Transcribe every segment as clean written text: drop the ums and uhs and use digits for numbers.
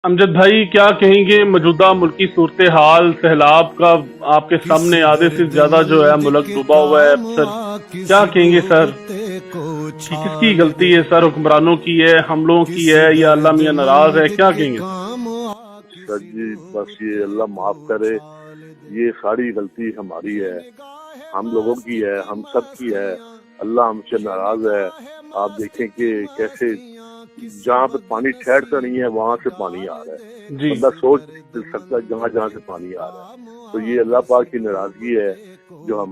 امجد بھائی کیا کہیں گے موجودہ ملکی صورتحال سیلاب کا آپ کے سامنے آدھے سے زیادہ جو ہے ملک ڈوبا ہوا ہے سر، کیا کہیں گے سر کہ کس کی غلطی ہے سر؟ حکمرانوں کی ہے، ہم لوگوں کی ہے، یا اللہ میاں ناراض ہے؟ کیا کہیں گے سر جی بس یہ اللہ معاف کرے، یہ ساری غلطی ہماری ہے، ہم لوگوں کی ہے، ہم سب کی ہے۔ اللہ ہم سے ناراض ہے۔ آپ دیکھیں کہ کیسے جہاں پہ پانی ٹھہرتا نہیں ہے وہاں سے پانی آ رہا ہے، جی بندہ سوچ نہیں سکتا جہاں جہاں سے پانی آ رہا ہے۔ تو یہ اللہ پاک کی ناراضگی ہے جو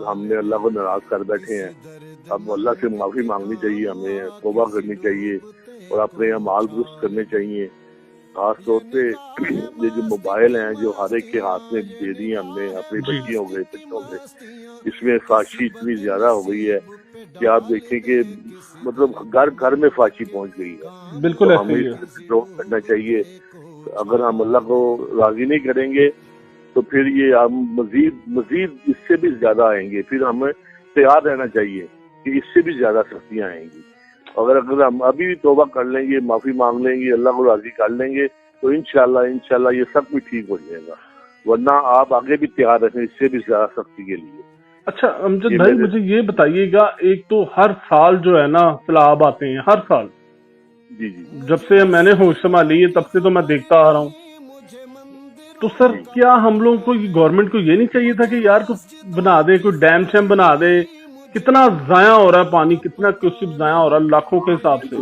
ہم نے اللہ کو ناراض کر بیٹھے ہیں۔ اب اللہ سے معافی مانگنی چاہیے، ہمیں توبہ کرنی چاہیے اور اپنے اعمال درست کرنے چاہیے۔ خاص طور پہ یہ جو موبائل ہیں جو ہر ایک کے ہاتھ میں دے دی ہم نے، اپنی بچی ہو گئے بچوں گئے، اس میں فحاشی اتنی زیادہ ہو گئی ہے کہ آپ دیکھیں کہ مطلب گھر گھر میں فحاشی پہنچ گئی ہے۔ بالکل تو ایسے ہمیں ہی اس ہے۔ سے کنٹرول کرنا چاہیے۔ اگر ہم اللہ کو راضی نہیں کریں گے تو پھر یہ ہم مزید اس سے بھی زیادہ آئیں گے، پھر ہمیں تیار رہنا چاہیے کہ اس سے بھی زیادہ سختیاں آئیں گی۔ اگر ہم ابھی بھی توبہ کر لیں گے، معافی مانگ لیں گے، اللہ کو راضی کر لیں گے تو انشاءاللہ یہ سب کچھ ٹھیک ہو جائے گا، ورنہ آپ آگے بھی تیار رکھیں اس سے بھی زیادہ سختی کے لیے۔ اچھا امجد بھائی مجھے یہ بتائیے گا، ایک تو ہر سال جو ہے نا سیلاب آتے ہیں، ہر سال، جی جب سے میں نے ہوش سنبھالی ہے تب سے تو میں دیکھتا آ رہا ہوں۔ تو سر کیا ہم لوگوں کو گورنمنٹ کو یہ نہیں چاہیے تھا کہ یار کچھ بنا دے، کوئی ڈیم شیم بنا دے؟ کتنا ضائع ہو رہا ہے پانی، کتنا کیوسک ضائع ہو رہا ہے لاکھوں کے حساب سے۔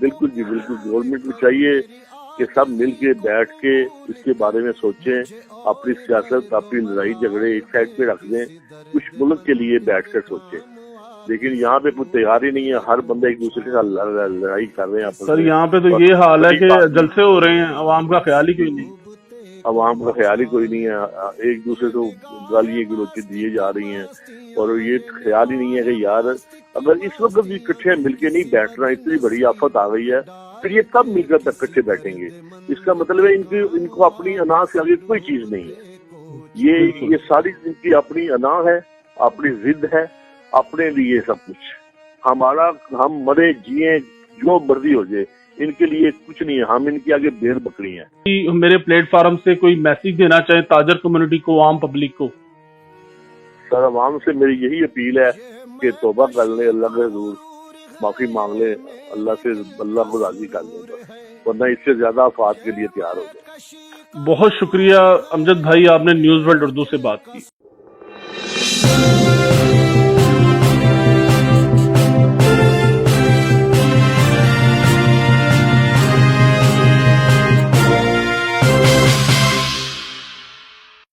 بالکل جی بالکل، گورنمنٹ کو چاہیے کہ سب مل کے بیٹھ کے اس کے بارے میں سوچیں، اپنی سیاست اپنی لڑائی جھگڑے ایک سائڈ پہ رکھ دیں، کچھ ملک کے لیے بیٹھ کر سوچیں۔ لیکن یہاں پہ کوئی تیاری نہیں ہے، ہر بندہ ایک دوسرے کے ساتھ لڑائی کر رہے ہیں آپس سر میں۔ یہاں پہ تو یہ حال ہے کہ جلسے ہو رہے ہیں، عوام کا خیال ہی کوئی نہیں۔ عوام کا خیال ہی کوئی نہیں ہے، ایک دوسرے کو گالیاں گلوچیں دیے جا رہی ہیں، اور یہ خیال ہی نہیں ہے کہ یار اگر اس وقت بھی اکٹھے مل کے نہیں بیٹھنا، اتنی بڑی آفت آ گئی ہے، پھر یہ کب مل کر اکٹھے بیٹھیں گے؟ اس کا مطلب ہے ان کو اپنی انا سے آگے کوئی چیز نہیں ہے۔ یہ ساری ان کی اپنی انا ہے، اپنی ضد ہے، اپنے لیے سب کچھ۔ ہم مرے جیے جو مرضی ہو جائے، ان کے لیے کچھ نہیں ہے، ہم ان کے آگے بھیڑ بکری ہیں۔ میرے پلیٹ فارم سے کوئی میسج دینا چاہیں تاجر کمیونٹی کو، عام پبلک کو؟ سر عوام سے میری یہی اپیل ہے کہ توبہ کر لیں، اللہ کے حضور معافی مانگ لیں، اللہ کو راضی کر لیں، بس، ورنہ اس سے زیادہ آفات کے لیے تیار ہو جائیں۔ بہت شکریہ امجد بھائی، آپ نے نیوز ورلڈ اردو سے بات کی۔